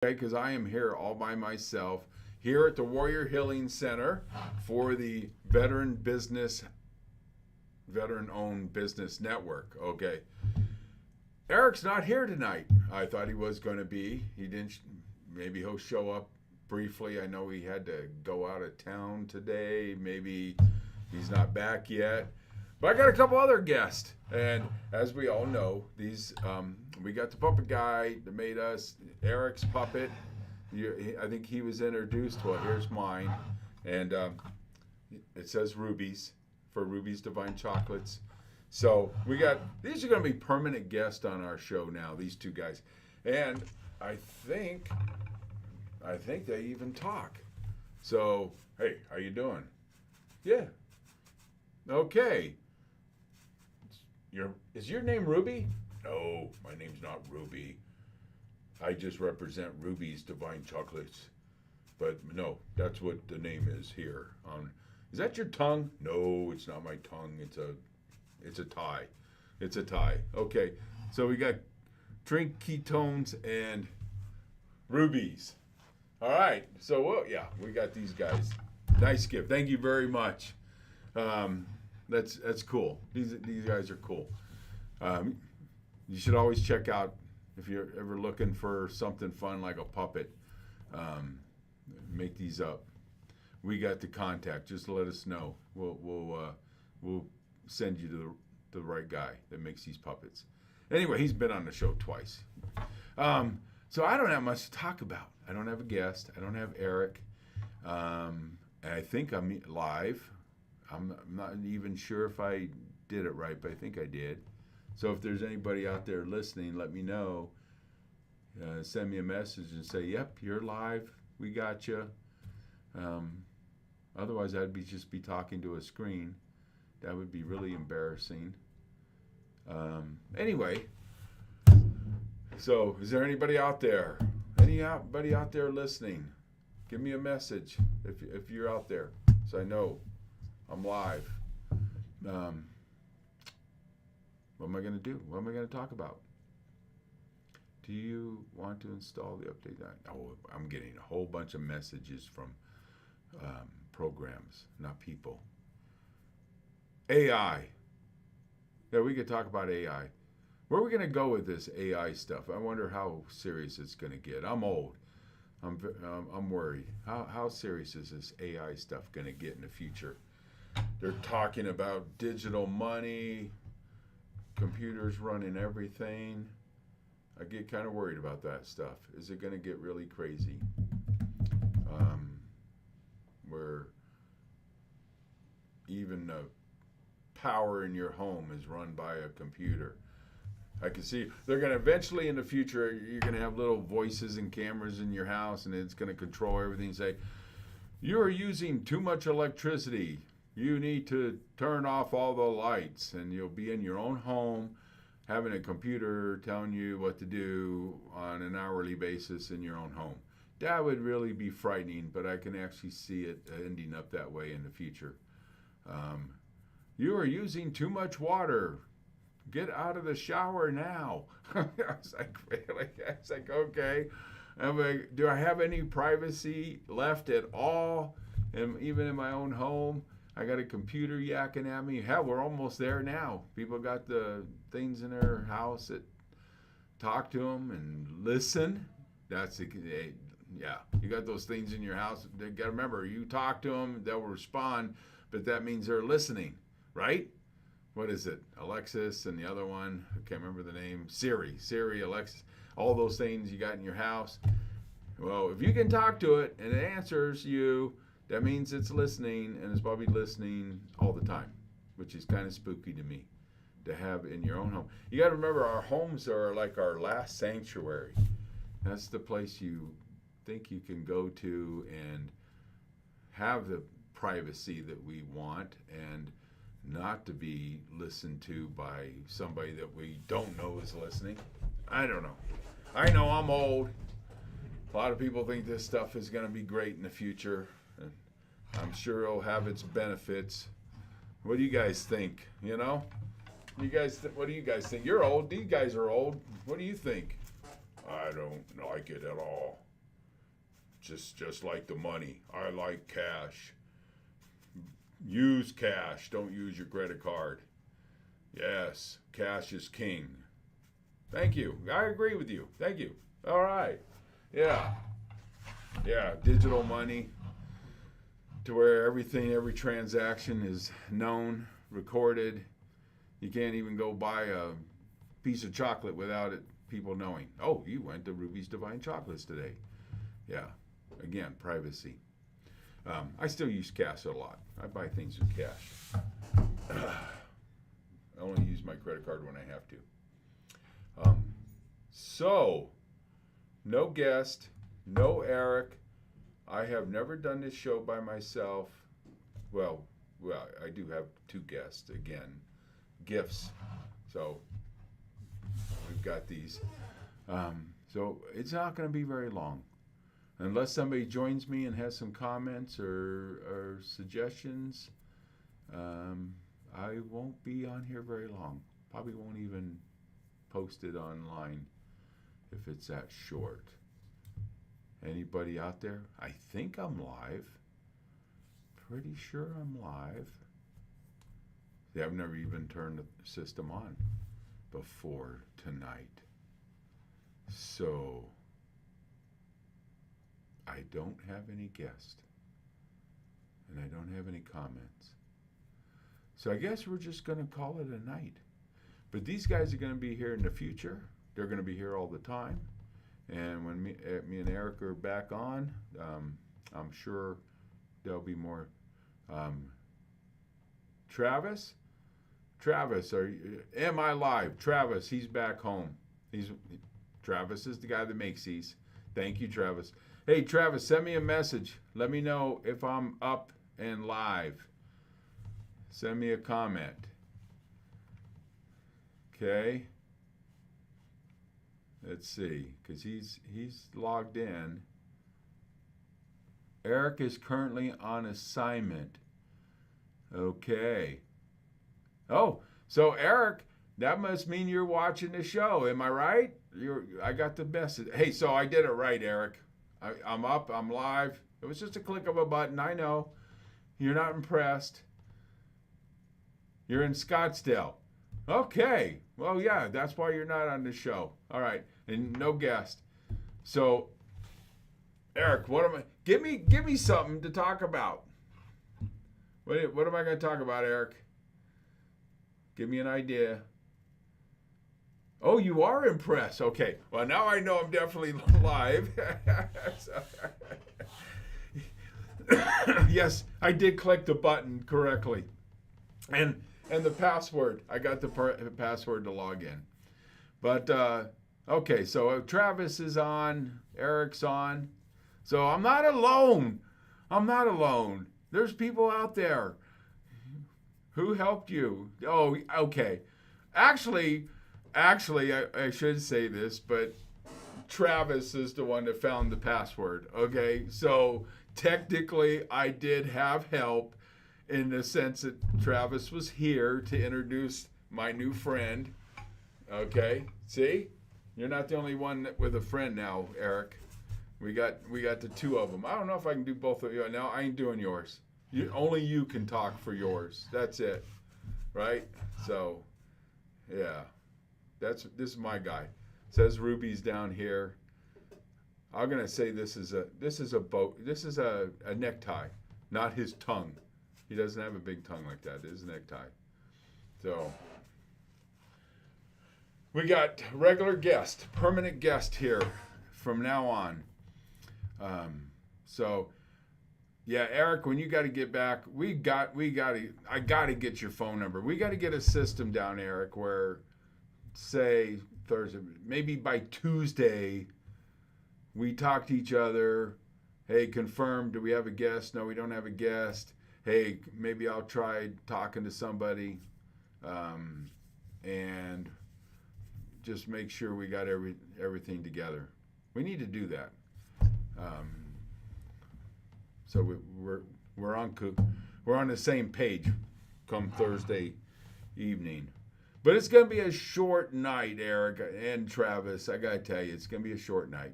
Okay, because I am here all by myself here at the Warrior Healing Center for the veteran-owned business network. Okay, Eric's not here tonight. I thought he was going to be. He didn't. Maybe he'll show up briefly. I know he had to go out of town today. Maybe he's not back yet. But I got a couple other guests, and as we all know, we got the puppet guy that made us, Eric's puppet. I think he was introduced. Well, here's mine, and it says Ruby's for Ruby's Divine Chocolates. So these are going to be permanent guests on our show now. These two guys, and I think they even talk. So hey, how you doing? Yeah. Okay. Is your name Ruby? No, my name's not Ruby. I just represent Ruby's Divine Chocolates. But no, that's what the name is here. Is that your tongue? No, it's not my tongue. It's a tie. It's a tie. Okay, so we got drink ketones and Rubies. All right, so we got these guys. Nice gift. Thank you very much. That's cool. These guys are cool. You should always check out if you're ever looking for something fun like a puppet. Make these up. We got the contact. Just let us know. We'll send you to the right guy that makes these puppets. Anyway, he's been on the show twice. So I don't have much to talk about. I don't have a guest. I don't have Eric. I think I'm live. I'm not even sure if I did it right, but I think I did. So if there's anybody out there listening, let me know. Send me a message and say, yep, you're live. We got you. Otherwise, I'd just be talking to a screen. That would be really embarrassing. Anyway, so is there anybody out there? Anybody out there listening? Give me a message if you're out there, so I know I'm live. What am I going to do? What am I going to talk about? Do you want to install the update? Oh, I'm getting a whole bunch of messages from programs, not people. AI. Yeah, we could talk about AI. Where are we going to go with this AI stuff? I wonder how serious it's going to get. I'm old. I'm worried. How serious is this AI stuff going to get in the future? They're talking about digital money, computers running everything. I get kind of worried about that stuff. Is it going to get really crazy? Where even the power in your home is run by a computer. I can see they're going to eventually in the future, you're going to have little voices and cameras in your house, and it's going to control everything. Say, you are using too much electricity. You need to turn off all the lights, and you'll be in your own home having a computer telling you what to do on an hourly basis in your own home. That would really be frightening, but I can actually see it ending up that way in the future. You are using too much water. Get out of the shower now. I was like, really? I was like, okay. I'm like, do I have any privacy left at all? And even in my own home, I got a computer yakking at me. Hell, we're almost there now. People got the things in their house that talk to them and listen. You got those things in your house. They got to remember, you talk to them, they'll respond, but that means they're listening, right? What is it? Alexis and the other one, I can't remember the name. Siri, Alexis, all those things you got in your house. Well, if you can talk to it and it answers you, that means it's listening, and it's probably listening all the time, which is kind of spooky to me to have in your own home. You got to remember, our homes are like our last sanctuary. That's the place you think you can go to and have the privacy that we want and not to be listened to by somebody that we don't know is listening. I don't know. I know I'm old. A lot of people think this stuff is going to be great in the future, and I'm sure it'll have its benefits. What do you guys think? You know? What do you guys think? You're old. These guys are old. What do you think? I don't like it at all. just like the money. I like cash. Use cash. Don't use your credit card. Yes, cash is king. Thank you. I agree with you. Thank you. All right. Yeah. Yeah, digital money to where every transaction is known, recorded. You can't even go buy a piece of chocolate without people knowing. Oh, you went to Ruby's Divine Chocolates today. Yeah. Again, privacy. I still use cash a lot. I buy things with cash. I only use my credit card when I have to. So, no guest, no Eric. I have never done this show by myself. Well, I do have 2 guests. Again, gifts. So, we've got these. So, it's not going to be very long. Unless somebody joins me and has some comments or suggestions, I won't be on here very long. Probably won't even post it online if it's that short. Anybody out there? I think I'm live. Pretty sure I'm live. See, I've never even turned the system on before tonight. So, I don't have any guests. And I don't have any comments. So I guess we're just going to call it a night. But these guys are going to be here in the future. They're going to be here all the time. And when me and Eric are back on, I'm sure there'll be more. Travis, am I live? Travis, he's back home. Travis is the guy that makes these. Thank you, Travis. Hey, Travis, send me a message. Let me know if I'm up and live. Send me a comment. Okay. Let's see, because he's logged in. Eric is currently on assignment. Okay. Oh, so Eric, that must mean you're watching the show. Am I right? I got the message. Hey, so I did it right, Eric. I'm up. I'm live. It was just a click of a button. I know. You're not impressed. You're in Scottsdale. Okay. Well, yeah, that's why you're not on the show. All right. And no guest. So, Eric, give me something to talk about. What am I going to talk about, Eric? Give me an idea. Oh, you are impressed. Okay. Well, now I know I'm definitely live. Yes, I did click the button correctly. And the password. I got the password to log in. But, okay, so Travis is on. Eric's on. So I'm not alone. There's people out there. Who helped you? Oh, okay. Actually, I should say this, but Travis is the one that found the password. Okay, so technically I did have help in the sense that Travis was here to introduce my new friend. Okay, see? You're not the only one with a friend now, Eric. We got the 2 of them. I don't know if I can do both of you. No, I ain't doing yours. Only you can talk for yours. That's it, right? So, yeah, this is my guy. Says Ruby's down here. I'm gonna say this is a boat. This is a necktie, not his tongue. He doesn't have a big tongue like that. It is a necktie. So we got regular guest, permanent guest here from now on. So yeah, Eric, when you got to get back, I got to get your phone number. We got to get a system down, Eric, where say Thursday, maybe by Tuesday, we talk to each other. Hey, confirm, do we have a guest? No, we don't have a guest. Hey, maybe I'll try talking to somebody, and just make sure we got everything together. We need to do that. So we're on the same page come Thursday evening. But it's going to be a short night, Eric and Travis. I got to tell you, it's going to be a short night.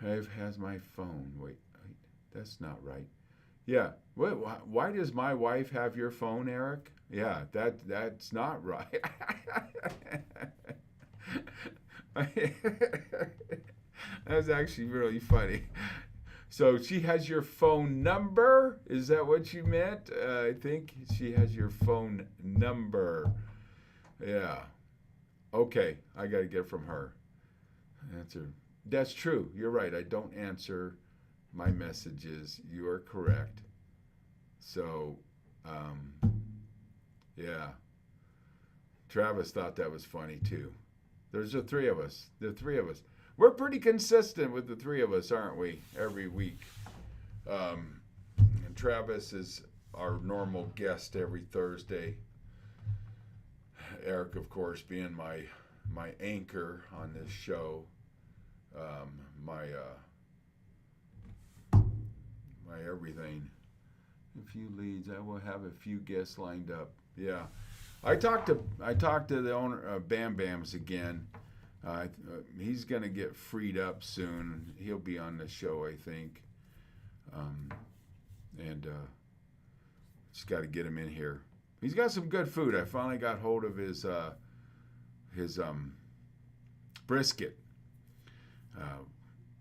has my phone. Wait, that's not right. Yeah. Why does my wife have your phone, Eric? Yeah, that's not right. That's actually really funny. So she has your phone number? Is that what you meant? I think she has your phone number. Yeah. Okay, I got to get from her. Answer. That's true. You're right. I don't answer my messages. You are correct. So, yeah. Travis thought that was funny too. There's the three of us. The three of us. We're pretty consistent with the three of us, aren't we? Every week. And Travis is our normal guest every Thursday. Eric, of course, being my anchor on this show. My everything. A few leads. I will have a few guests lined up. Yeah. I talked to the owner of Bam Bam's again. He's going to get freed up soon. He'll be on the show, I think. And just got to get him in here. He's got some good food. I finally got hold of his brisket.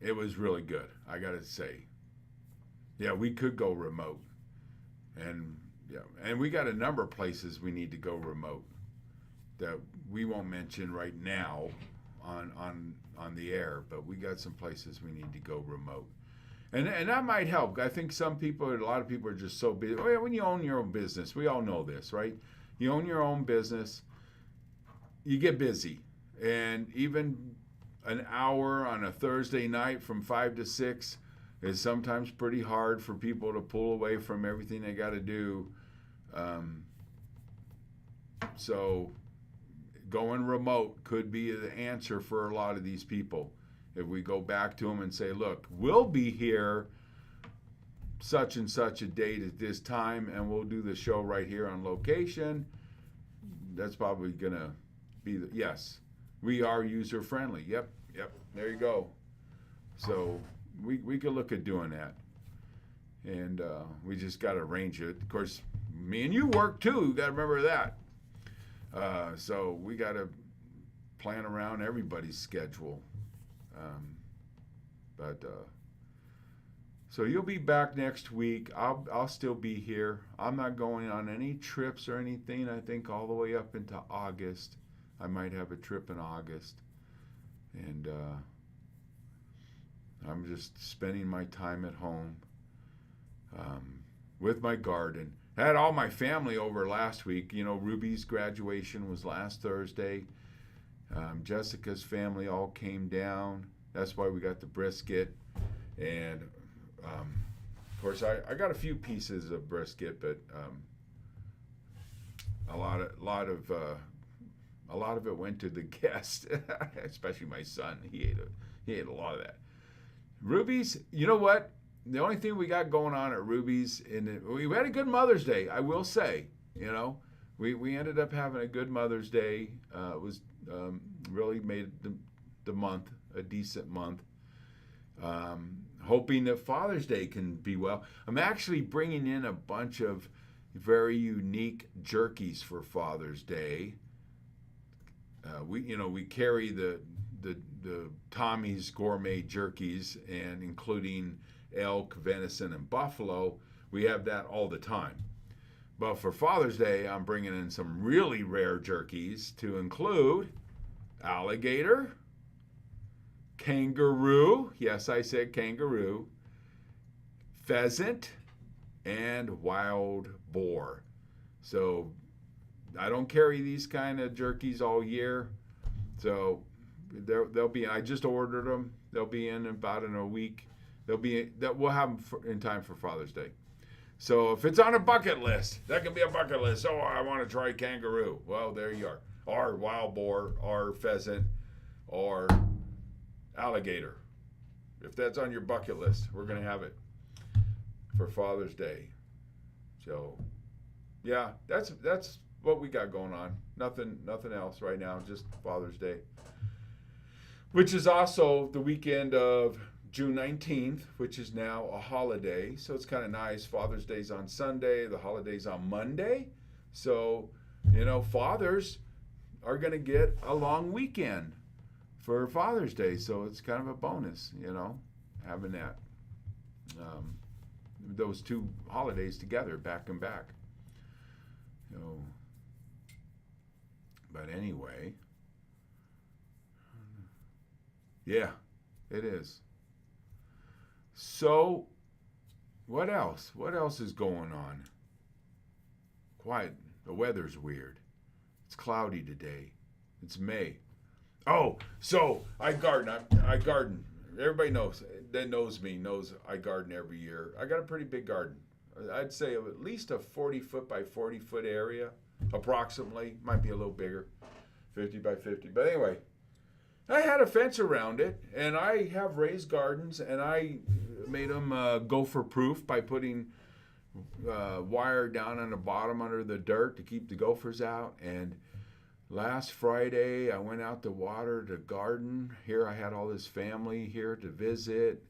It was really good, I got to say. Yeah, we could go remote. And we got a number of places we need to go remote that we won't mention right now on the air, but we got some places we need to go remote. And that might help. I think a lot of people are just so busy. Oh, yeah, when you own your own business, we all know this, right? You own your own business, you get busy. And even an hour on a Thursday night from 5 to 6 is sometimes pretty hard for people to pull away from everything they got to do. So going remote could be the answer for a lot of these people. If we go back to them and say, look, we'll be here such and such a date at this time, and we'll do the show right here on location, that's probably going to be yes. We are user friendly. Yep. There you go. So we could look at doing that. And we just got to arrange it. Of course, me and you work too. You got to remember that. So we got to plan around everybody's schedule. So you'll be back next week. I'll still be here. I'm not going on any trips or anything. I think all the way up into August. I might have a trip in August. And I'm just spending my time at home with my garden. I had all my family over last week. You know, Ruby's graduation was last Thursday. Jessica's family all came down. That's why we got the brisket. And of course, I got a few pieces of brisket, but a lot of it went to the guests, especially my son. He ate a lot of that. Ruby's, you know what? The only thing we got going on at Ruby's, we had a good Mother's Day, I will say. You know, we ended up having a good Mother's Day. It was really made the month a decent month. Hoping that Father's Day can be well. I'm actually bringing in a bunch of very unique jerkies for Father's Day. We carry the Tommy's gourmet jerkies, and including elk, venison, and buffalo. We have that all the time. But for Father's Day, I'm bringing in some really rare jerkies to include alligator, kangaroo, yes, I said kangaroo, pheasant, and wild boar. So I don't carry these kind of jerkies all year. So they'll be, I just ordered them. They'll be in about a week. We'll have them in time for Father's Day. So if it's on a bucket list, that can be a bucket list. Oh, I want to try kangaroo. Well, there you are. Or wild boar, or pheasant, or alligator. If that's on your bucket list, we're going to have it for Father's Day. So, yeah, that's what we got going on. Nothing else right now, just Father's Day. Which is also the weekend of June 19th, which is now a holiday. So it's kind of nice. Father's Day's on Sunday. The holiday's on Monday. So, fathers are going to get a long weekend for Father's Day. So it's kind of a bonus, having that. Those two holidays together, back and back. But anyway, yeah, it is. So, what else? What else is going on? Quiet. The weather's weird. It's cloudy today. It's May. Oh, so I garden. I garden. Everybody that knows me knows I garden every year. I got a pretty big garden. I'd say at least a 40-foot by 40-foot area, approximately. Might be a little bigger, 50 by 50. But anyway, I had a fence around it, and I have raised gardens, and I made them gopher-proof by putting wire down on the bottom under the dirt to keep the gophers out. And last Friday, I went out to water the garden. Here I had all this family here to visit,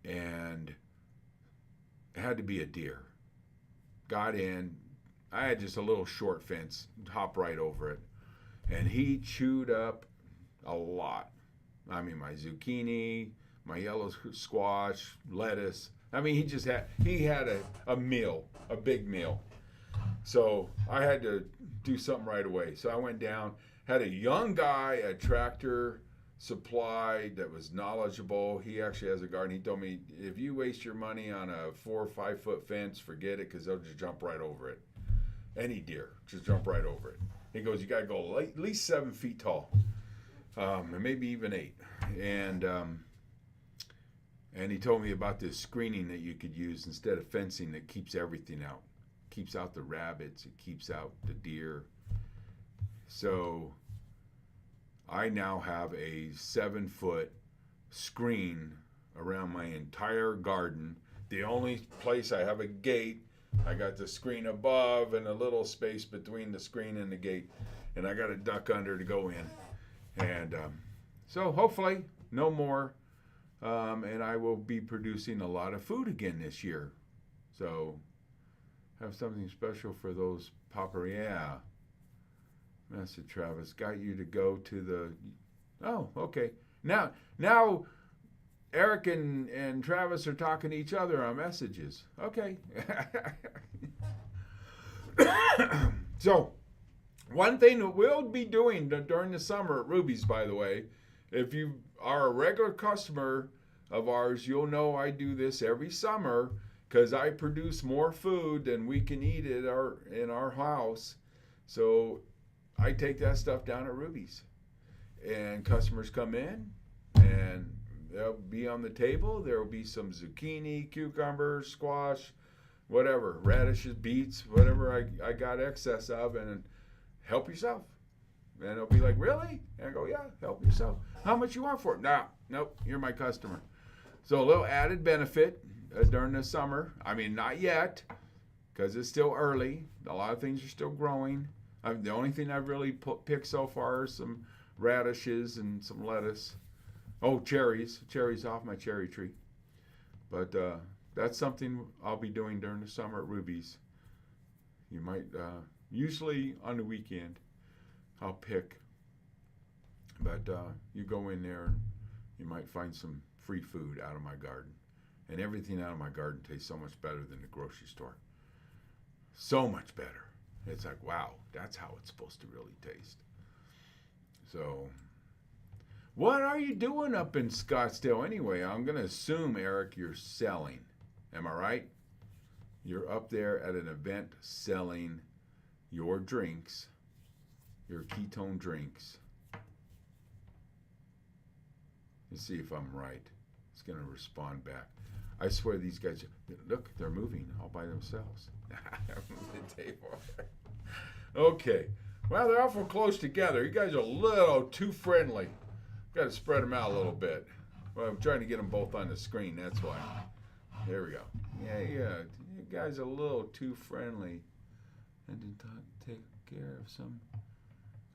and it had to be a deer. Got in. I had just a little short fence, hop right over it. And he chewed up a lot. I mean, my zucchini, my yellow squash, lettuce. I mean, he had a meal, a big meal. So I had to do something right away. So I went down, had a young guy at Tractor Supply that was knowledgeable. He actually has a garden. He told me, if you waste your money on a 4 or 5 foot fence, forget it, because they'll just jump right over it. Any deer, just jump right over it. He goes, you got to go at least 7 feet tall, and maybe even 8. And he told me about this screening that you could use instead of fencing that keeps everything out. Keeps out the rabbits, it keeps out the deer. So I now have a 7-foot screen around my entire garden. The only place I have a gate, I got the screen above and a little space between the screen and the gate, and I got a duck under to go in. And so hopefully no more, and I will be producing a lot of food again this year. So have something special for those Papa. Yeah. Master Travis got you to go to the. Oh, okay. Now Eric and Travis are talking to each other on messages. Okay. So, one thing that we'll be doing during the summer at Ruby's, by the way, if you are a regular customer of ours, you'll know I do this every summer because I produce more food than we can eat in our house. So I take that stuff down at Ruby's, and customers come in, and they'll be on the table. There will be some zucchini, cucumbers, squash, whatever, radishes, beets, whatever I got excess of, and help yourself. And they'll be like, really? And I go, yeah, help yourself. How much you want for it? Nah, nope, you're my customer. So a little added benefit during the summer. I mean, not yet, because it's still early. A lot of things are still growing. The only thing I've really picked so far is some radishes and some lettuce. Oh, cherries. Cherries off my cherry tree. But that's something I'll be doing during the summer at Ruby's. You might, usually on the weekend, I'll pick. But you go in there and you might find some free food out of my garden. And everything out of my garden tastes so much better than the grocery store. So much better. It's like, wow, that's how it's supposed to really taste. So, what are you doing up in Scottsdale anyway? I'm going to assume, Eric, you're selling. Am I right? You're up there at an event selling your drinks, your ketone drinks. Let's see if I'm right. It's going to respond back. I swear these guys, look, they're moving all by themselves. The table. Okay. Well, they're awful close together. You guys are a little too friendly. Got to spread them out a little bit. Well, I'm trying to get them both on the screen. That's why. There we go. Yeah. You guys are a little too friendly. And to take care of some.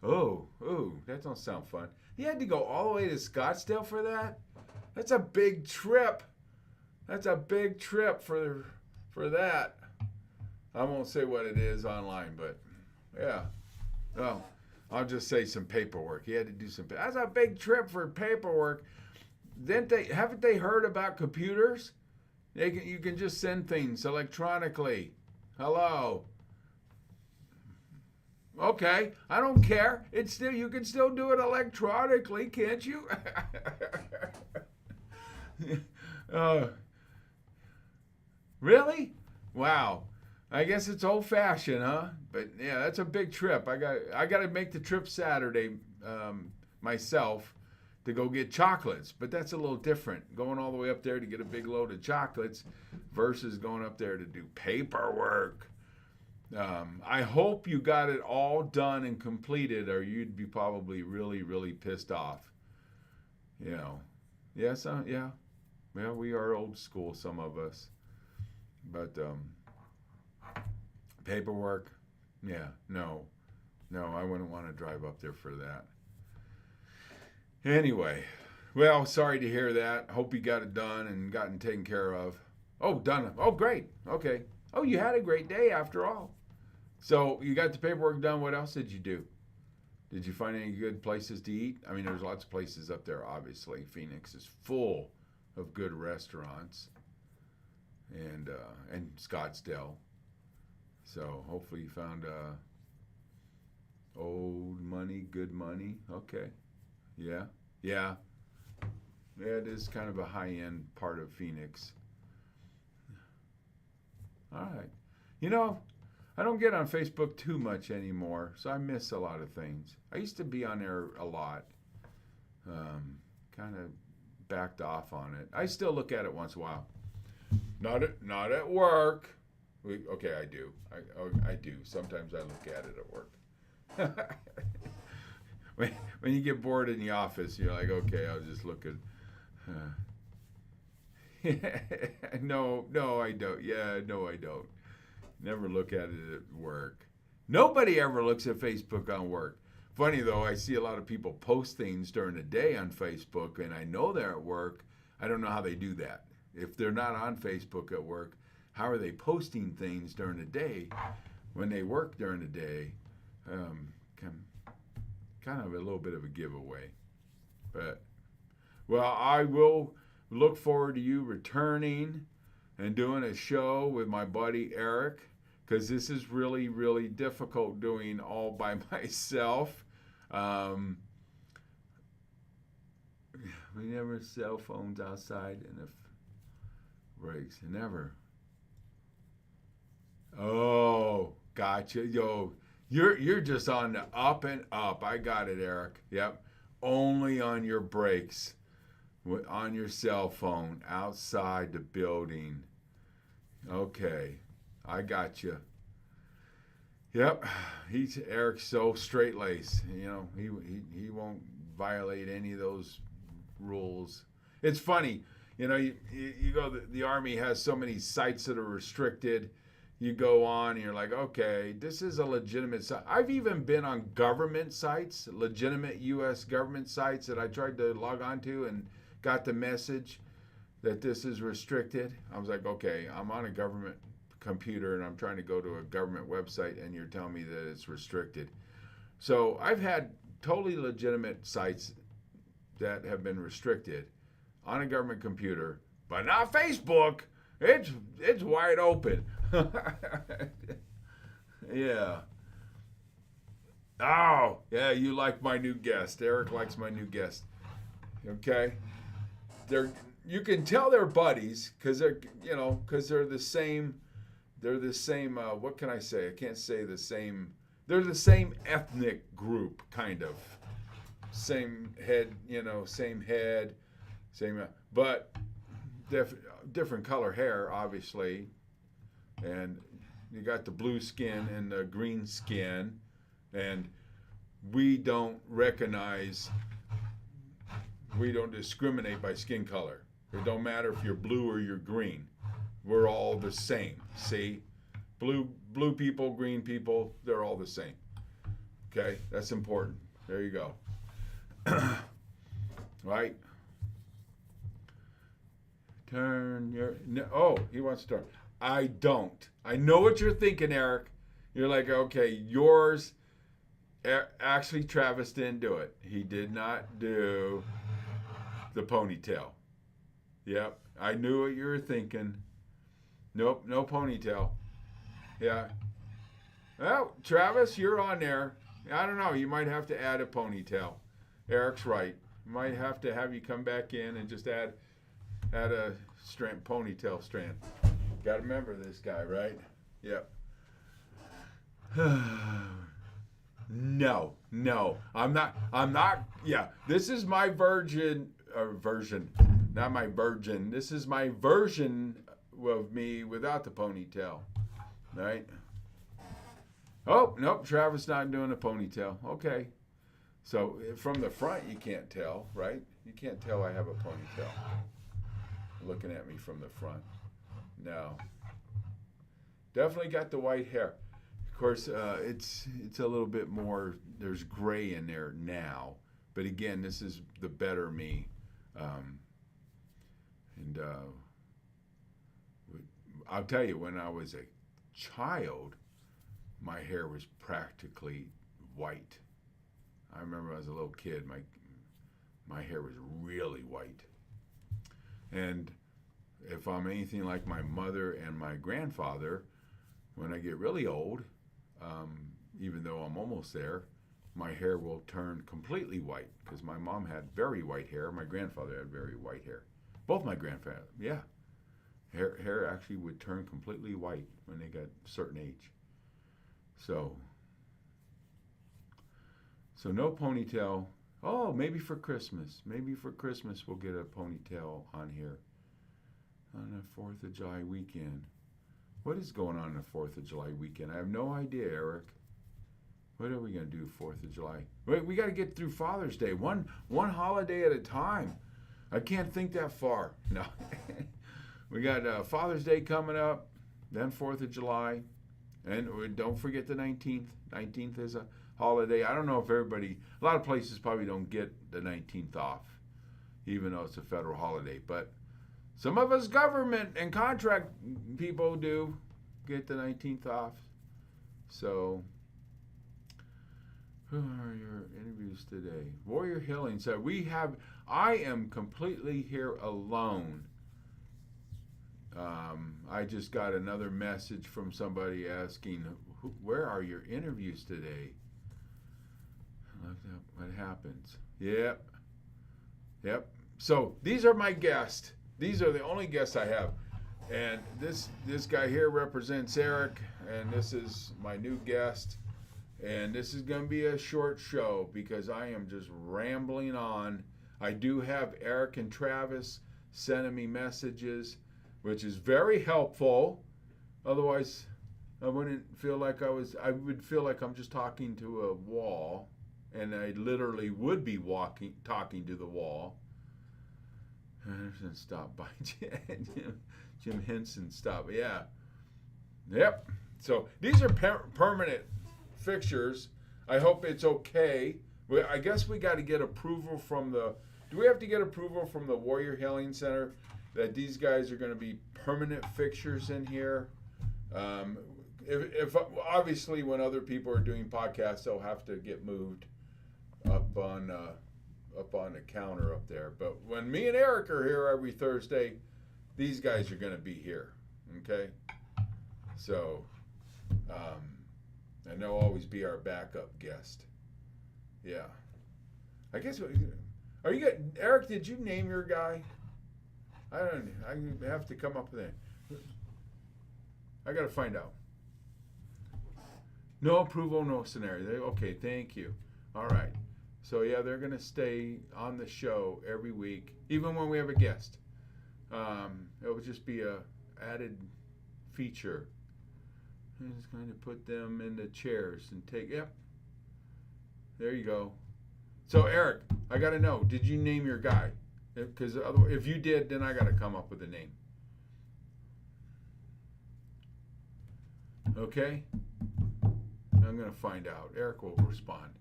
Oh, that don't sound fun. You had to go all the way to Scottsdale for that? That's a big trip. That's a big trip for that. I won't say what it is online, but yeah. Well, I'll just say some paperwork. He had to do some. That's a big trip for paperwork. Haven't they heard about computers? You can just send things electronically. Hello. Okay, I don't care. You can still do it electronically, can't you? Really? Wow. I guess it's old fashioned, huh? But yeah, that's a big trip. I got to make the trip Saturday myself to go get chocolates, but that's a little different. Going all the way up there to get a big load of chocolates versus going up there to do paperwork. I hope you got it all done and completed, or you'd be probably really, really pissed off. You know. Yes, yeah. Well, we are old school, some of us. But paperwork, yeah, no, I wouldn't want to drive up there for that. Anyway, well, sorry to hear that. Hope you got it done and gotten taken care of. Oh, done. Oh, great. Okay. Oh, you had a great day after all. So you got the paperwork done. What else did you do? Did you find any good places to eat? I mean, there's lots of places up there, obviously. Phoenix is full of good restaurants. And Scottsdale. So hopefully you found old money, good money. Okay. Yeah. It is kind of a high-end part of Phoenix. All right. You know, I don't get on Facebook too much anymore, so I miss a lot of things. I used to be on there a lot. Kind of backed off on it. I still look at it once in a while. Not at work. Okay, I do. I do. Sometimes I look at it at work. when you get bored in the office, you're like, okay, I'll just look at. No, I don't. Yeah, no, I don't. Never look at it at work. Nobody ever looks at Facebook on work. Funny though, I see a lot of people post things during the day on Facebook, and I know they're at work. I don't know how they do that. If they're not on Facebook at work, how are they posting things during the day when they work during the day? Kind of a little bit of a giveaway. But, well, I will look forward to you returning and doing a show with my buddy Eric, because this is really, really difficult doing all by myself. We never cell phones outside, and if breaks, never. Oh, gotcha. Yo, you're just on the up and up. I got it, Eric. Yep. Only on your breaks, on your cell phone, outside the building. Okay, I got you. Yep, Eric's so straight-laced. You know, he won't violate any of those rules. It's funny. You know, you go, the Army has so many sites that are restricted. You go on and you're like, okay, this is a legitimate site. I've even been on government sites, legitimate U.S. government sites that I tried to log on to and got the message that this is restricted. I was like, okay, I'm on a government computer and I'm trying to go to a government website and you're telling me that it's restricted. So I've had totally legitimate sites that have been restricted on a government computer, but not Facebook. It's wide open. Yeah. Oh, yeah, you like my new guest. Eric likes my new guest. Okay? You can tell they're buddies because they're the same. They're the same. What can I say? I can't say the same. They're the same ethnic group, kind of. Same head, same head, same. But different color hair, obviously. And you got the blue skin and the green skin, and we don't discriminate by skin color. It don't matter if you're blue or you're green. We're all the same. See? Blue people, green people, they're all the same. Okay? That's important. There you go. Right? Turn your... No, oh, he wants to turn. I don't. I know what you're thinking, Eric. You're like, okay, yours... Actually, Travis didn't do it. He did not do the ponytail. Yep, I knew what you were thinking. Nope, no ponytail. Yeah. Well, Travis, you're on there. I don't know. You might have to add a ponytail. Eric's right. Might have to have you come back in and just add a strand, ponytail strand. Got to remember this guy, right? Yep. No, I'm not. Yeah, this is my version. Not my virgin. This is my version of me without the ponytail, right? Oh, nope, Travis not doing a ponytail. Okay. So from the front, you can't tell, right? You can't tell I have a ponytail. Looking at me from the front. No. Definitely got the white hair. Of course, it's a little bit more, there's gray in there now. But again, this is the better me. I'll tell you, when I was a child, my hair was practically white. I remember as a little kid, my hair was really white. And if I'm anything like my mother and my grandfather, when I get really old, even though I'm almost there, my hair will turn completely white because my mom had very white hair. My grandfather had very white hair. Both my grandfathers, yeah. Hair actually would turn completely white when they got a certain age. So no ponytail. Oh, maybe for Christmas. Maybe for Christmas we'll get a ponytail on here on the 4th of July weekend. What is going on the 4th of July weekend? I have no idea, Eric. What are we going to do 4th of July? Wait, we got to get through Father's Day. One holiday at a time. I can't think that far. No. We got Father's Day coming up, then 4th of July. And don't forget the 19th. 19th is a holiday. I don't know if a lot of places probably don't get the 19th off, even though it's a federal holiday. But some of us government and contract people do get the 19th off. So, who are your interviews today? Warrior Healing said, I am completely here alone. I just got another message from somebody asking, where are your interviews today? Look up what happens. Yep. So these are my guests. These are the only guests I have. And this guy here represents Eric, and this is my new guest. And this is going to be a short show because I am just rambling on. I do have Eric and Travis sending me messages, which is very helpful. Otherwise, I wouldn't feel like I would feel like I'm just talking to a wall, and I literally would be talking to the wall. Henderson stopped by. Jim Henson stopped. Yeah. Yep. So these are permanent fixtures. I hope it's okay. I guess we got to get approval from do we have to get approval from the Warrior Healing Center that these guys are going to be permanent fixtures in here? If obviously when other people are doing podcasts, they'll have to get moved up on the counter up there. But when me and Eric are here every Thursday, these guys are going to be here. Okay? So, and they'll always be our backup guest. Yeah. I guess, are you good? Eric, did you name your guy? I have to come up with it. I got to find out. No approval, no scenario. Okay, thank you. All right. So, yeah, they're going to stay on the show every week, even when we have a guest. It will just be a added feature. I'm just going to put them in the chairs and yep. There you go. So, Eric, I got to know, did you name your guy? Because if you did, then I got to come up with a name. Okay? I'm going to find out. Eric will respond.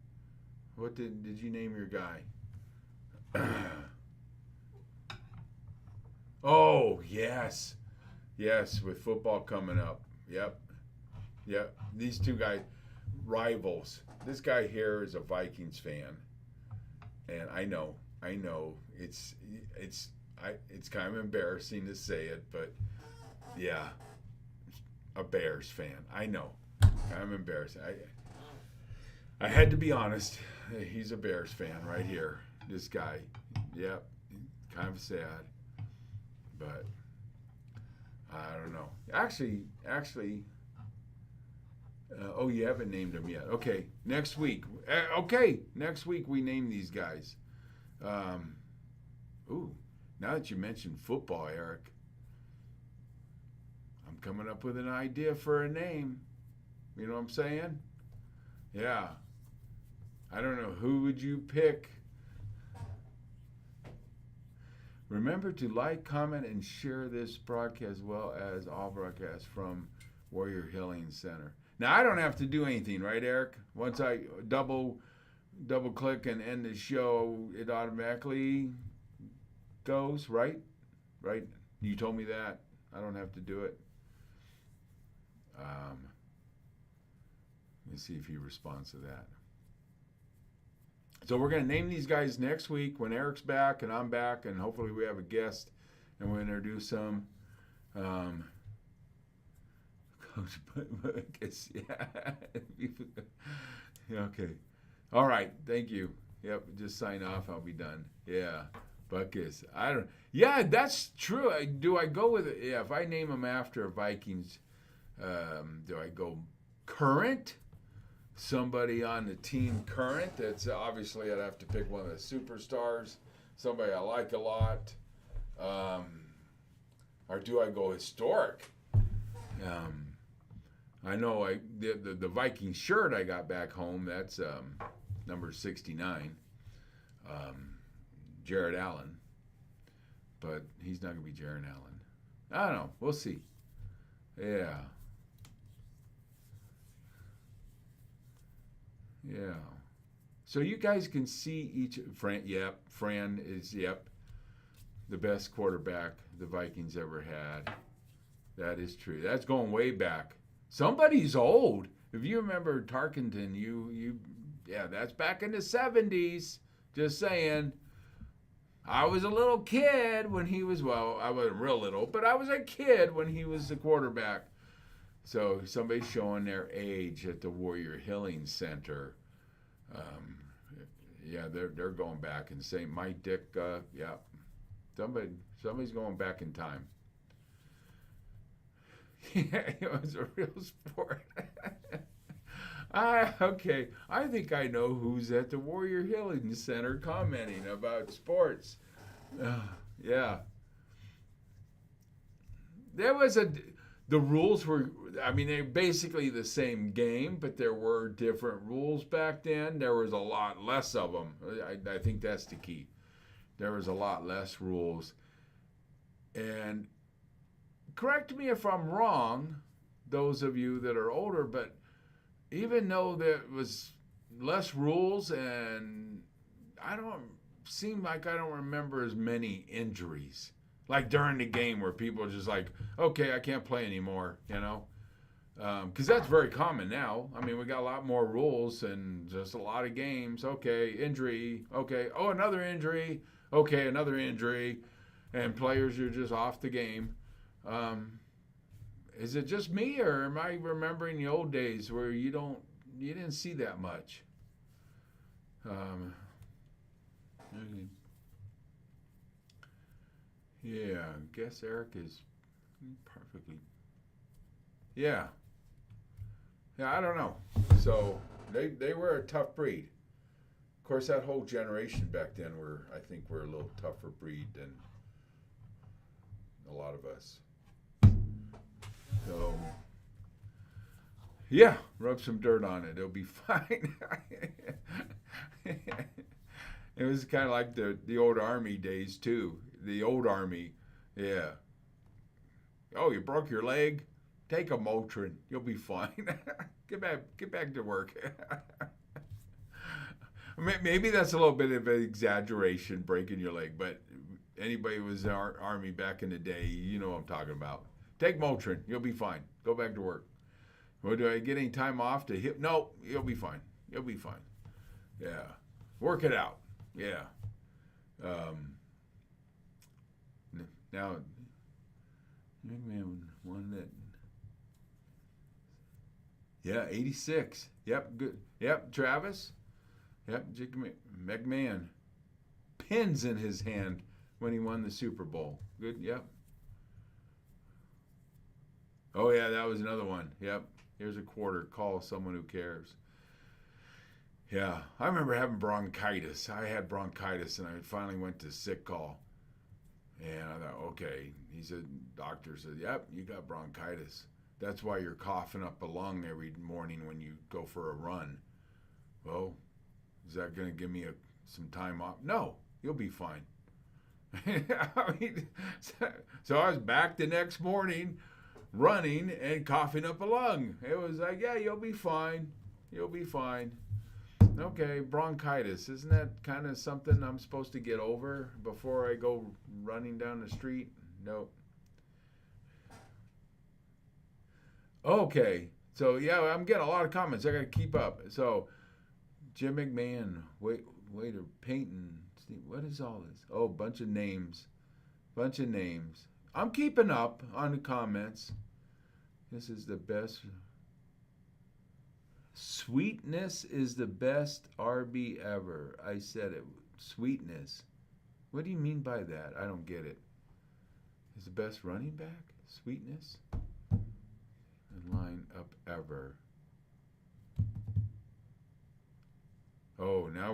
What did you name your guy? Oh, yes. Yes, with football coming up. Yep. Yep. These two guys, rivals. This guy here is a Vikings fan. And I know, it's it's kind of embarrassing to say it, but yeah, a Bears fan. I know, I'm embarrassed. I had to be honest. He's a Bears fan right here. This guy, yep, kind of sad, but I don't know. Actually, oh, you haven't named them yet. Okay, next week. Okay, next week we name these guys. Ooh, now that you mentioned football, Eric, I'm coming up with an idea for a name. You know what I'm saying? Yeah. I don't know. Who would you pick? Remember to like, comment, and share this broadcast as well as all broadcasts from Warrior Healing Center. Now, I don't have to do anything, right, Eric? Once I double click and end the show, it automatically goes, right? Right? You told me that. I don't have to do it. Let me see if he responds to that. So we're going to name these guys next week when Eric's back and I'm back, and hopefully we have a guest and we'll introduce them. Coach, I guess, yeah. Okay. All right. Thank you. Yep. Just sign off. I'll be done. Yeah. Buckus. I don't. Yeah, that's true. Do I go with it? Yeah. If I name them after Vikings, do I go current? Somebody on the team current. That's obviously I'd have to pick one of the superstars. Somebody I like a lot. Or do I go historic? I know the Viking shirt I got back home, that's number 69, Jared Allen. But he's not going to be Jared Allen. I don't know. We'll see. Yeah. Yeah. So you guys can see each. Fran is, the best quarterback the Vikings ever had. That is true. That's going way back. Somebody's old. If you remember Tarkenton, that's back in the 70s. Just saying. I was a little kid when he was, well, I wasn't real little, but I was a kid when he was the quarterback. So somebody's showing their age at the Warrior Healing Center. They're going back and saying Mike Dick, somebody's going back in time. Yeah, it was a real sport. Okay, I think I know who's at the Warrior Healing Center commenting about sports. Yeah. The rules were, they're basically the same game, but there were different rules back then. There was a lot less of them. I think that's the key. There was a lot less rules. And correct me if I'm wrong, those of you that are older, but even though there was less rules and I don't remember as many injuries. Like during the game where people are just like, okay, I can't play anymore, because that's very common now. We got a lot more rules and just a lot of games. Okay, injury. Okay, oh, another injury. Okay, another injury. And players are just off the game. Is it just me, or am I remembering the old days where you didn't see that much? Yeah, I guess Eric is perfectly. Yeah. Yeah, I don't know. So they were a tough breed. Of course, that whole generation back then were a little tougher breed than a lot of us. So, yeah, rub some dirt on it. It'll be fine. It was kind of like the old Army days, too. The old Army, yeah. Oh, you broke your leg? Take a Motrin. You'll be fine. Get back to work. Maybe that's a little bit of an exaggeration, breaking your leg, but anybody who was in our Army back in the day, you know what I'm talking about. Take Motrin. You'll be fine. Go back to work. Well, do I get any time off to hit? No, you'll be fine. You'll be fine. Yeah. Work it out. Yeah. Now, man, one that. Yeah, 86. Yep, good. Yep, Travis. Yep, McMahon. Pins in his hand when he won the Super Bowl. Good, yep. Oh, yeah, that was another one. Yep. Here's a quarter. Call someone who cares. Yeah, I remember having bronchitis. I had bronchitis, and I finally went to sick call. And I thought, okay. He said, doctor said, yep, you got bronchitis. That's why you're coughing up a lung every morning when you go for a run. Well, is that going to give me some time off? No, you'll be fine. I mean, so I was back the next morning running and coughing up a lung. It was like, yeah, you'll be fine. You'll be fine. Okay, bronchitis. Isn't that kind of something I'm supposed to get over before I go running down the street? Nope. Okay, so yeah, I'm getting a lot of comments. I got to keep up. So, Jim McMahon, waiter, Peyton, Steve, what is all this? Oh, bunch of names. I'm keeping up on the comments. This is the best. Sweetness is the best RB ever. I said it. Sweetness. What do you mean by that? I don't get it. Is the best running back? Sweetness? Line up ever. Oh, now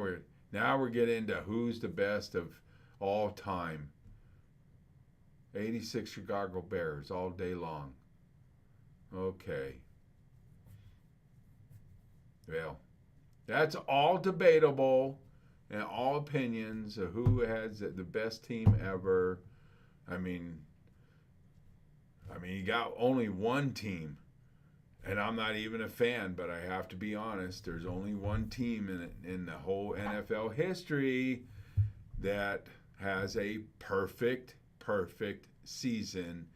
we're getting into who's the best of all time. 86 Chicago Bears all day long. Okay. Well, that's all debatable and all opinions of who has the best team ever. I mean, you got only one team. And I'm not even a fan, but I have to be honest. There's only one team in the whole NFL history that has a perfect season,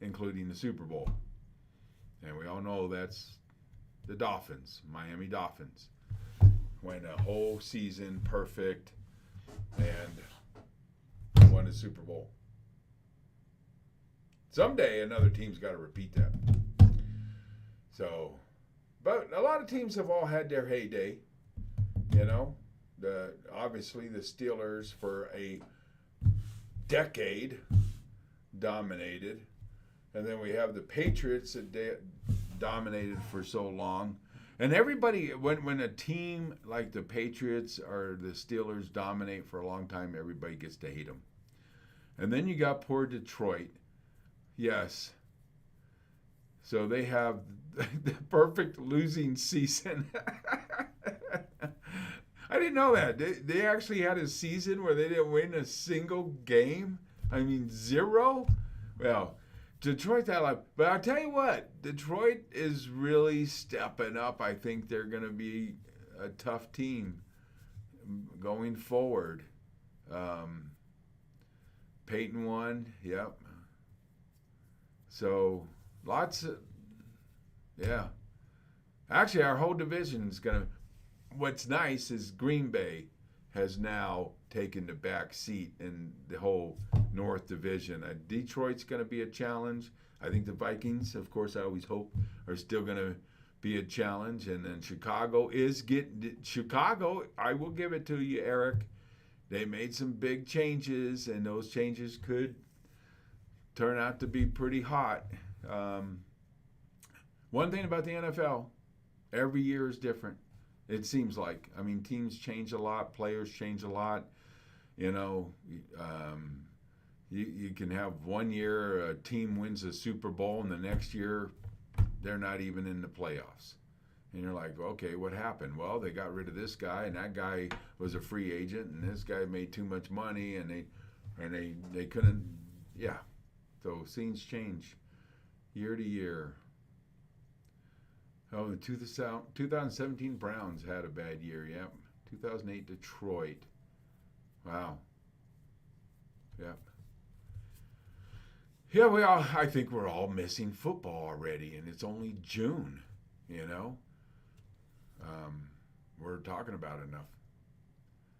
including the Super Bowl. And we all know that's the Dolphins, Miami Dolphins. Went a whole season perfect and won the Super Bowl. Someday another team's got to repeat that. So, but a lot of teams have all had their heyday, you know. Obviously the Steelers for a decade dominated, and then we have the Patriots that dominated for so long. And everybody, when a team like the Patriots or the Steelers dominate for a long time, everybody gets to hate them. And then you got poor Detroit. Yes. So they have the perfect losing season. I didn't know that. They actually had a season where they didn't win a single game. I mean, 0. Well, Detroit that like, but I'll tell you what, Detroit is really stepping up. I think they're going to be a tough team going forward. Peyton won. Yep. So lots of, yeah. Actually, our whole division is going to, what's nice is Green Bay has now taken the back seat in the whole North Division. Detroit's going to be a challenge. I think the Vikings, of course, I always hope, are still going to be a challenge. And then Chicago, I will give it to you, Eric. They made some big changes, and those changes could turn out to be pretty hot. One thing about the NFL, every year is different. It seems like. I mean, teams change a lot, players change a lot. You know, you can have one year a team wins a Super Bowl, and the next year they're not even in the playoffs. And you're like, okay, what happened? Well, they got rid of this guy, and that guy was a free agent, and this guy made too much money, and they couldn't. Yeah. So scenes change year to year. Oh, the 2017 Browns had a bad year, yep. 2008 Detroit. Wow. Yep. Yeah, I think we're all missing football already, and it's only June. You know, we're talking about it enough.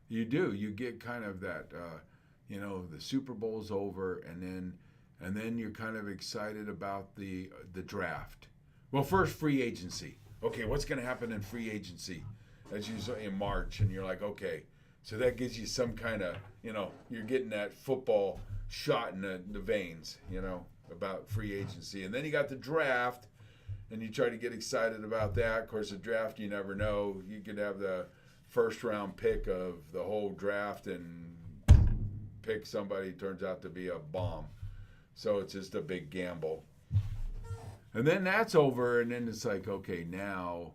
You do. You get kind of that. The Super Bowl's over, and then you're kind of excited about the draft. Well, first free agency. Okay, what's going to happen in free agency? That's usually in March, and you're like, okay, so that gives you some kind of, you're getting that football shot in the veins, about free agency. And then you got the draft, and you try to get excited about that. Of course, the draft, you never know. You could have the first round pick of the whole draft and pick somebody who turns out to be a bomb. So it's just a big gamble. And then that's over, and then it's like, okay, now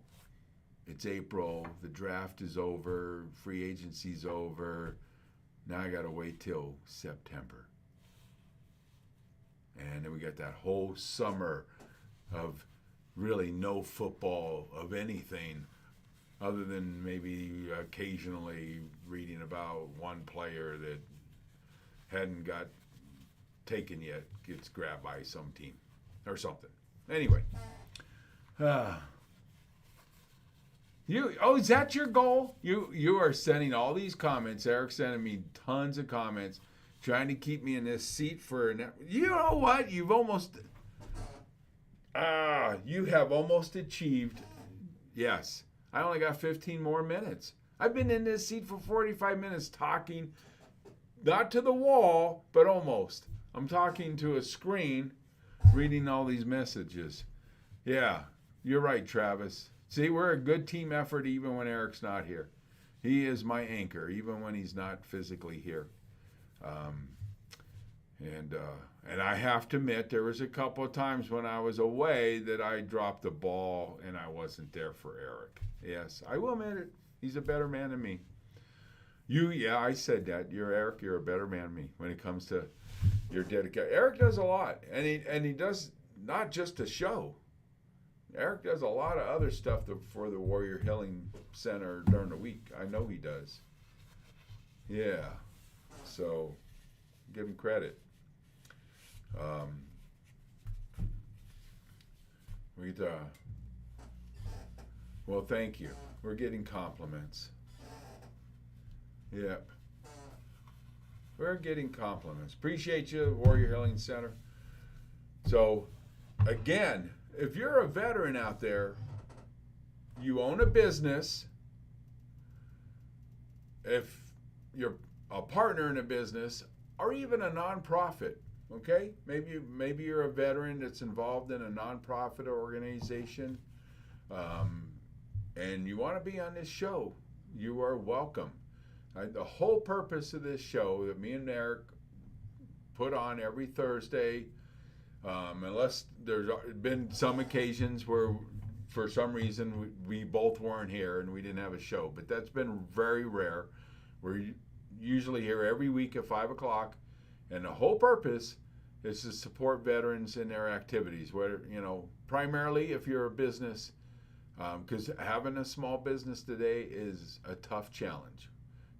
it's April, the draft is over, free agency's over. Now I got to wait till September. And then we got that whole summer of really no football of anything other than maybe occasionally reading about one player that hadn't got taken yet, gets grabbed by some team or something. Anyway. Is that your goal? You are sending all these comments. Eric's sending me tons of comments, trying to keep me in this seat for you know what? You have almost achieved. Yes. I only got 15 more minutes. I've been in this seat for 45 minutes talking, not to the wall, but almost. I'm talking to a screen, reading all these messages. Yeah, you're right, Travis. See, we're a good team effort even when Eric's not here. He is my anchor, even when he's not physically here. And I have to admit, there was a couple of times when I was away that I dropped the ball and I wasn't there for Eric. Yes, I will admit it. He's a better man than me. I said that. Eric, you're a better man than me when it comes to your dedication. Eric does a lot, and he does not just a show. Eric does a lot of other stuff for the Warrior Healing Center during the week. I know he does. Yeah. So, give him credit. Well, thank you. We're getting compliments. Yep. We're getting compliments. Appreciate you, Warrior Healing Center. So, again, if you're a veteran out there, you own a business, if you're a partner in a business, or even a nonprofit, okay? Maybe you're a veteran that's involved in a nonprofit organization, and you want to be on this show, you are welcome. The whole purpose of this show that me and Eric put on every Thursday, unless there's been some occasions where for some reason we both weren't here and we didn't have a show, but that's been very rare. We're usually here every week at 5 o'clock, and the whole purpose is to support veterans in their activities, whether, primarily if you're a business, because having a small business today is a tough challenge.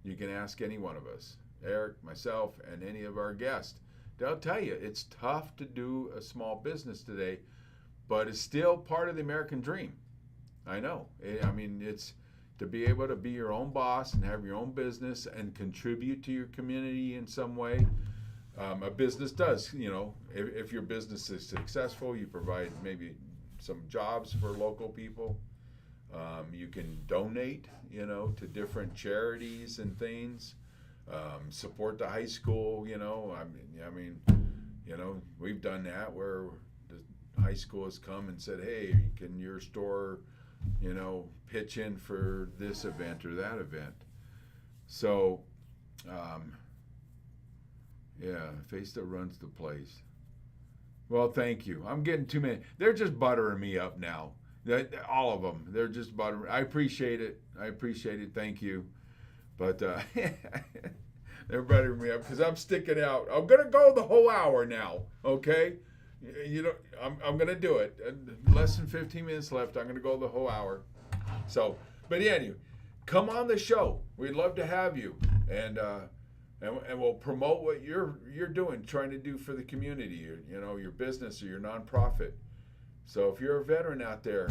You can ask any one of us, Eric, myself, and any of our guests. They'll tell you it's tough to do a small business today, but it's still part of the American dream. I know. It's to be able to be your own boss and have your own business and contribute to your community in some way. A business does, if your business is successful, you provide maybe some jobs for local people. You can donate, to different charities and things. Support the high school, we've done that where the high school has come and said, hey, can your store, pitch in for this event or that event. So, face that runs the place. Well, thank you. I'm getting too many. They're just buttering me up now. All of them. They're just buttering. I appreciate it. Thank you. But they're buttering me up because I'm sticking out. I'm going to go the whole hour now, okay? I'm going to do it. Less than 15 minutes left. I'm going to go the whole hour. So, but anyway, come on the show. We'd love to have you. And and we'll promote what you're doing, trying to do for the community, your business or your nonprofit. So if you're a veteran out there,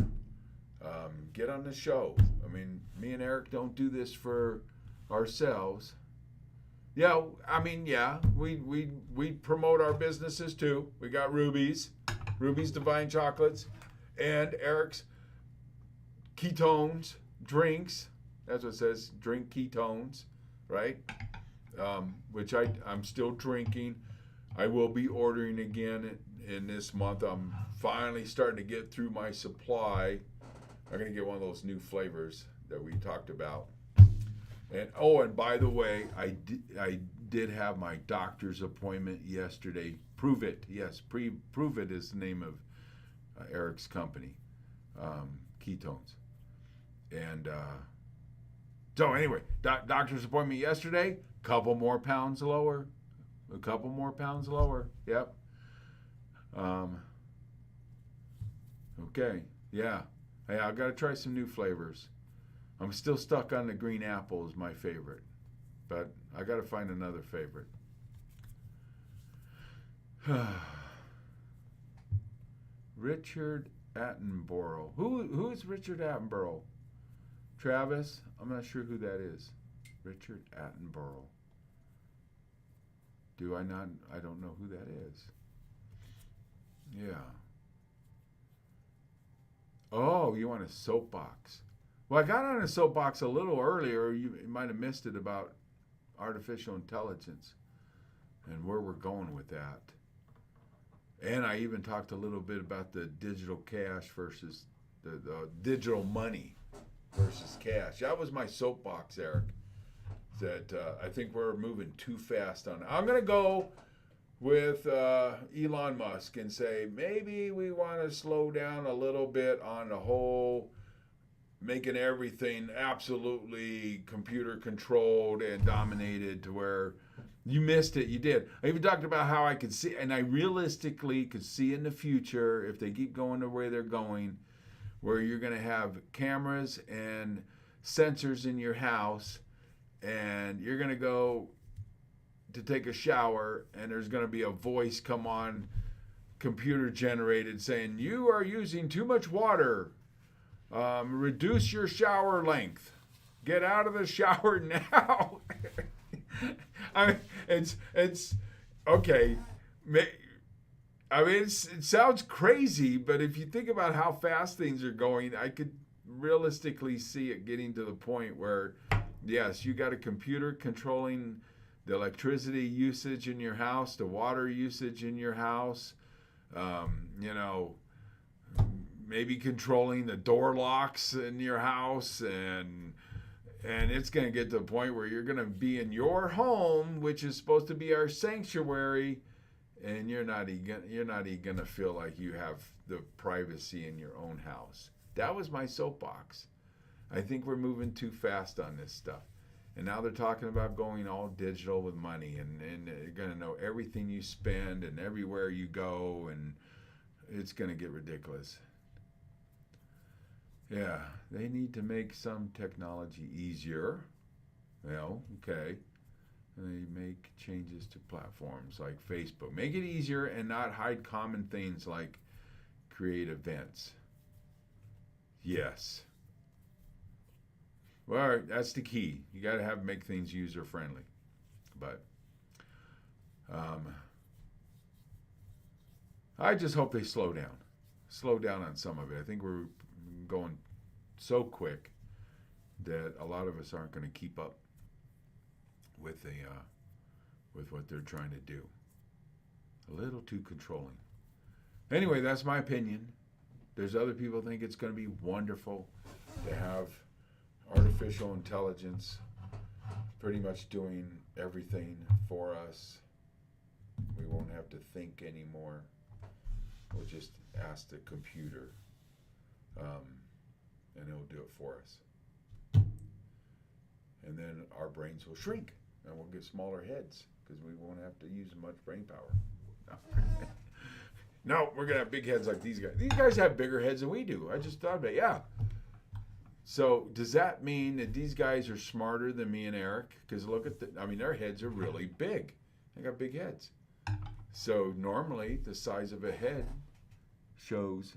get on the show. I mean, me and Eric don't do this for ourselves. Yeah, I mean, yeah, we promote our businesses too. We got Ruby's Divine Chocolates, and Eric's Ketones drinks. That's what it says, drink ketones, right? Which I'm still drinking. I will be ordering again in this month. I'm finally starting to get through my supply. I'm going to get one of those new flavors that we talked about. And by the way, I did have my doctor's appointment yesterday. Prove It, yes, Prove It is the name of Eric's company, Ketones. And so anyway, doctor's appointment yesterday. A couple more pounds lower. Yep. Okay. Yeah. Hey, I've got to try some new flavors. I'm still stuck on the green apple as my favorite, but I got to find another favorite. Richard Attenborough. Who is Richard Attenborough? Travis? I'm not sure who that is. Richard Attenborough. Do I not? I don't know who that is. Yeah. Oh, you want a soapbox? Well, I got on a soapbox a little earlier. You might have missed it about artificial intelligence and where we're going with that. And I even talked a little bit about the digital cash versus the digital money versus cash. That was my soapbox, Eric. That I think we're moving too fast on it. I'm going to go with Elon Musk and say maybe we want to slow down a little bit on the whole making everything absolutely computer controlled and dominated to where you missed it. You did. I even talked about how I could see, and I realistically could see in the future, if they keep going the way they're going, where you're going to have cameras and sensors in your house, and you're going to go to take a shower, and there's going to be a voice come on, computer generated, saying, you are using too much water. Reduce your shower length. Get out of the shower now. I mean, it's okay. I mean, it sounds crazy, but if you think about how fast things are going, I could realistically see it getting to the point where, yes, you got a computer controlling the electricity usage in your house, the water usage in your house, maybe controlling the door locks in your house, and it's going to get to the point where you're going to be in your home, which is supposed to be our sanctuary, and you're not even going to feel like you have the privacy in your own house. That was my soapbox. I think we're moving too fast on this stuff. And now they're talking about going all digital with money, and they're going to know everything you spend and everywhere you go, and it's going to get ridiculous. Yeah, they need to make some technology easier. Well, okay. And they make changes to platforms like Facebook. Make it easier and not hide common things like create events. Yes. Well, that's the key. You got to make things user friendly. But I just hope they slow down. Slow down on some of it. I think we're going so quick that a lot of us aren't going to keep up with what they're trying to do. A little too controlling. Anyway, that's my opinion. There's other people think it's going to be wonderful to have artificial intelligence pretty much doing everything for us. We won't have to think anymore. We'll just ask the computer, and it'll do it for us. And then our brains will shrink, and we'll get smaller heads because we won't have to use much brain power. No, we're going to have big heads like these guys. These guys have bigger heads than we do. I just thought about it. Yeah. So does that mean that these guys are smarter than me and Eric? Because look at their heads are really big. They got big heads. So normally the size of a head shows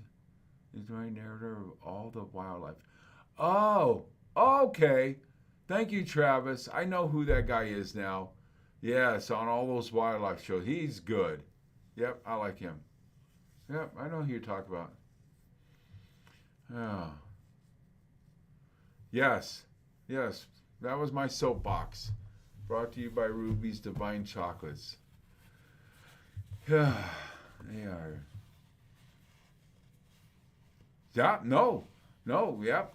is the right narrator of all the wildlife. Oh, okay. Thank you, Travis. I know who that guy is now. Yes, on all those wildlife shows. He's good. Yep, I like him. Yep, I know who you're talking about. Oh. Yes, that was my soapbox. Brought to you by Ruby's Divine Chocolates. They are. Yeah, no, yep.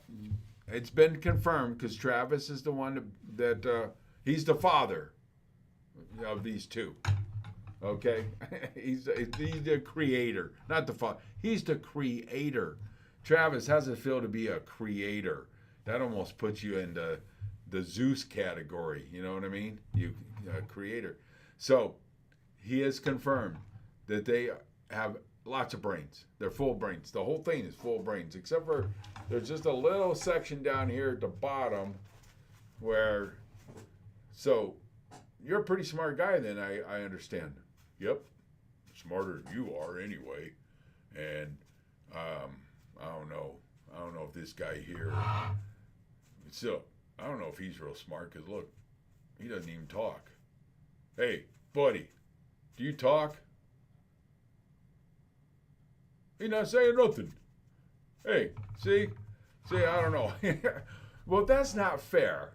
It's been confirmed because Travis is the one that he's the father of these two. Okay? he's the creator, not the father. He's the creator. Travis, how's it feel to be a creator? That almost puts you into the Zeus category. You know what I mean? You creator. So he has confirmed that they have lots of brains. They're full brains. The whole thing is full brains, except for there's just a little section down here at the bottom where. So you're a pretty smart guy, then I understand. Yep, smarter than you are anyway. And I don't know if this guy here. So I don't know if he's real smart because look, he doesn't even talk. Hey, buddy, do you talk? He's not saying nothing. Hey, see, I don't know. Well, that's not fair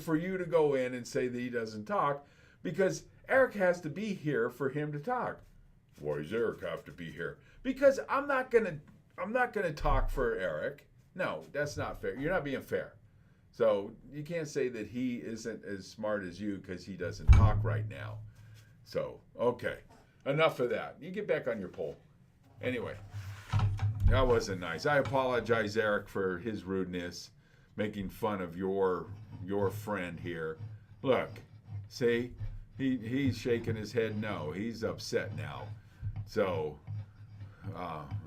for you to go in and say that he doesn't talk because Eric has to be here for him to talk. Why does Eric have to be here? Because I'm not gonna talk for Eric. No, that's not fair. You're not being fair. So you can't say that he isn't as smart as you because he doesn't talk right now. So, okay. Enough of that. You get back on your pole. Anyway, that wasn't nice. I apologize, Eric, for his rudeness, making fun of your friend here. Look, see? He's shaking his head no. He's upset now. So,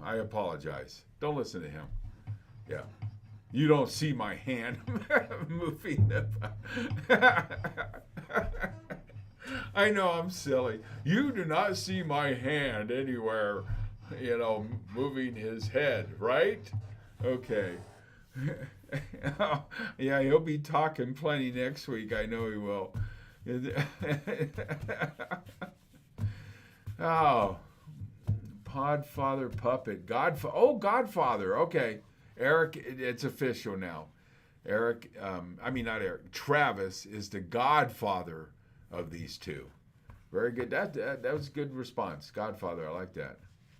I apologize. Don't listen to him. Yeah. You don't see my hand moving. I know I'm silly. You do not see my hand anywhere, moving his head, right? Okay. Yeah, he'll be talking plenty next week. I know he will. Oh, Podfather Puppet. Godfather. Okay. Eric, it's official now. Not Eric. Travis is the godfather of these two. Very good. That was a good response. Godfather, I like that.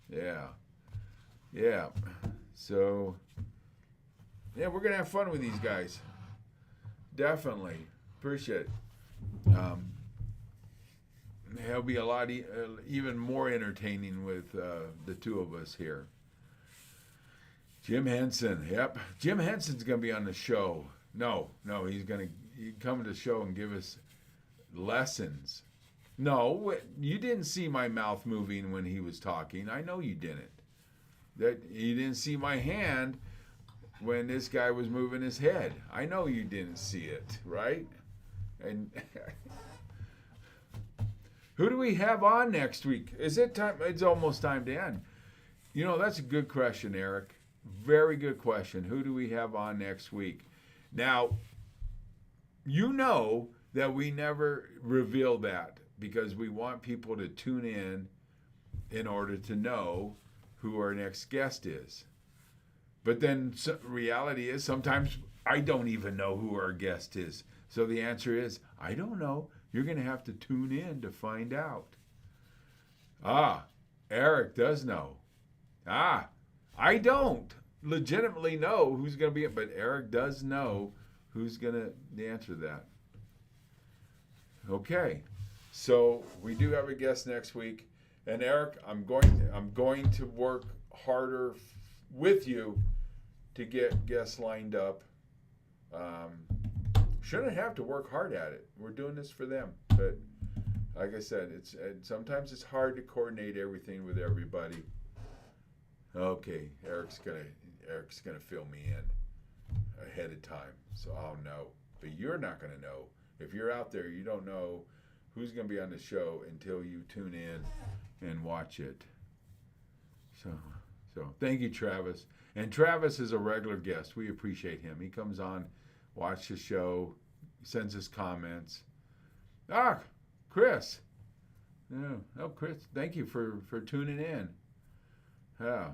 Yeah. So, yeah, we're going to have fun with these guys. Definitely. Appreciate it. It'll be a lot even more entertaining with the two of us here. Jim Henson, yep. Jim Henson's going to be on the show. No, he's going to come to the show and give us lessons. No, you didn't see my mouth moving when he was talking. I know you didn't. That you didn't see my hand when this guy was moving his head. I know you didn't see it, right? And who do we have on next week? Is it time? It's almost time to end. That's a good question, Eric. Very good question. Who do we have on next week? Now, you know that we never reveal that because we want people to tune in order to know who our next guest is. But then reality is sometimes I don't even know who our guest is. So the answer is, I don't know. You're going to have to tune in to find out. Eric does know. I don't legitimately know who's going to be it, but Eric does know who's going to answer that. Okay, so we do have a guest next week, and Eric, I'm going to work harder with you to get guests lined up. Shouldn't have to work hard at it. We're doing this for them, but like I said, sometimes it's hard to coordinate everything with everybody. Okay, Eric's gonna fill me in. ahead of time, so I'll know. But you're not going to know. If you're out there, you don't know who's going to be on the show until you tune in and watch it. So thank you, Travis. And Travis is a regular guest. We appreciate him. He comes on, watch the show, sends us comments. Chris. Yeah. Oh, Chris, thank you for tuning in. Yeah.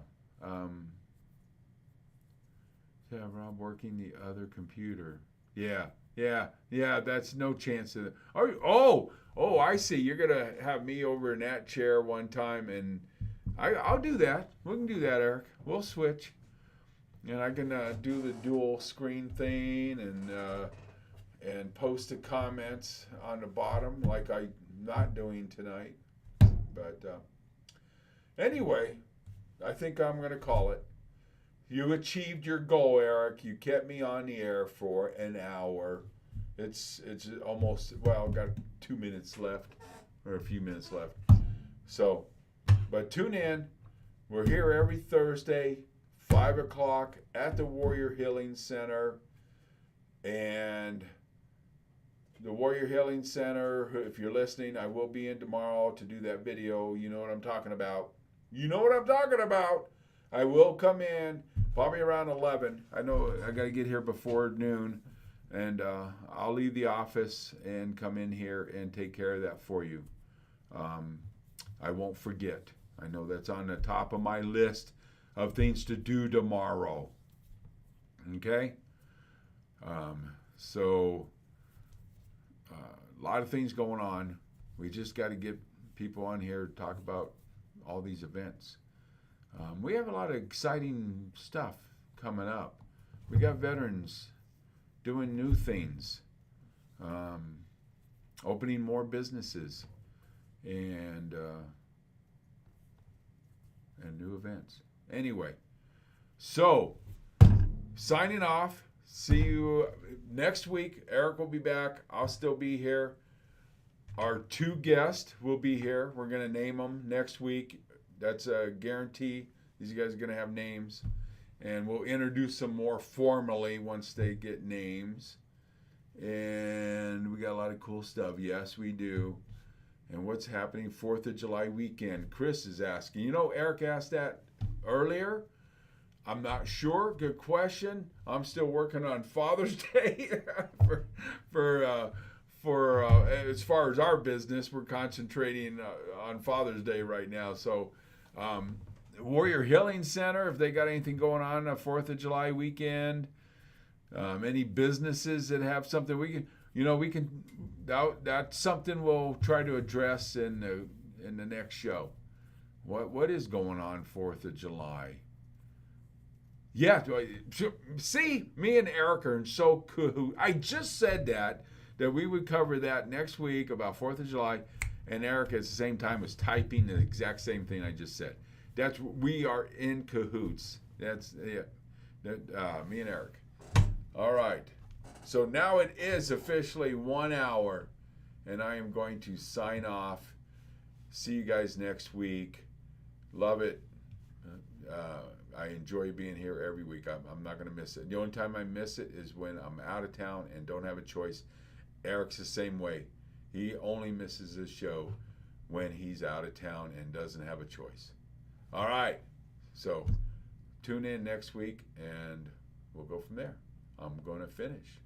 Rob working the other computer. Yeah. That's no chance of it. Oh, I see. You're gonna have me over in that chair one time, and I'll do that. We can do that, Eric. We'll switch, and I can do the dual screen thing and post the comments on the bottom like I'm not doing tonight. But anyway, I think I'm going to call it. You achieved your goal, Eric. You kept me on the air for an hour. It's almost, well, I've got 2 minutes left, or a few minutes left. So, but tune in. We're here every Thursday, 5 o'clock at the Warrior Healing Center. And the Warrior Healing Center, if you're listening, I will be in tomorrow to do that video. You know what I'm talking about. I will come in probably around 11. I know I got to get here before noon. And I'll leave the office and come in here and take care of that for you. I won't forget. I know that's on the top of my list of things to do tomorrow. Okay? So, a lot of things going on. We just got to get people on here to talk about all these events. We have a lot of exciting stuff coming up. We got veterans doing new things, opening more businesses, and new events. Anyway, so signing off. See you next week. Eric will be back. I'll still be here. Our 2 guests will be here. We're going to name them next week. That's a guarantee. These guys are going to have names. And we'll introduce them more formally once they get names. And we got a lot of cool stuff. Yes, we do. And what's happening 4th of July weekend? Chris is asking. You know, Eric asked that earlier. I'm not sure. Good question. I'm still working on Father's Day for as far as our business. We're concentrating on Father's Day right now. So, Warrior Healing Center, if they got anything going on 4th of July weekend, any businesses that have something that's something we'll try to address in the next show. What is going on 4th of July? Yeah, see, me and Eric are so cool. I just said that we would cover that next week about 4th of July, and Eric at the same time was typing the exact same thing I just said. We are in cahoots. That's it. Me and Eric. All right. So now it is officially 1 hour, and I am going to sign off. See you guys next week. Love it. I enjoy being here every week. I'm not going to miss it. The only time I miss it is when I'm out of town and don't have a choice. Eric's the same way. He only misses this show when he's out of town and doesn't have a choice. All right. So tune in next week, and we'll go from there. I'm going to finish.